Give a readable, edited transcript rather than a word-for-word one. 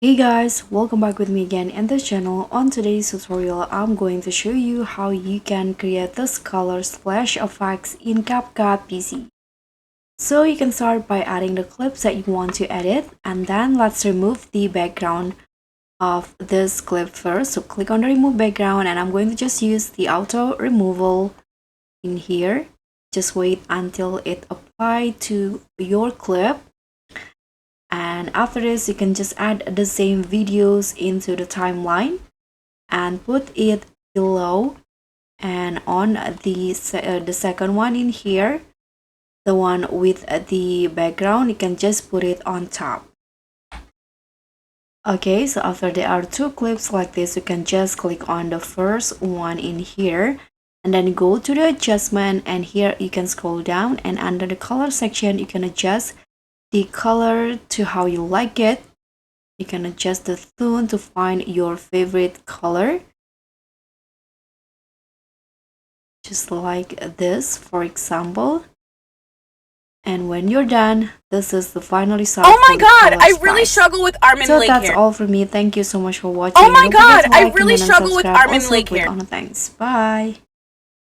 Hey guys, welcome back with me again in this channel. On today's tutorial, I'm going to show you how you can create this color splash effects in CapCut PC. So you can start by adding the clips that you want to edit, and then let's remove the background of this clip first. So click on the remove background, and I'm going to just use the auto removal in here. Just wait until it applies to your clip. And after this, you can just add the same videos into the timeline and put it below, and on the second one in here, the one with the background, you can just put it on top. Okay, so after there are two clips like this, you can just click on the first one in here and then go to the adjustment, and here you can scroll down, and under the color section you can adjust the color to how you like it. You can adjust the tone to find your favorite color, just like this, for example. And when you're done, this is the final result. Oh my god, I really struggle with arm and leg hair. So that's all for me. Thank you so much for watching. Oh my god, I really struggle with arm and leg hair. Thanks. Bye.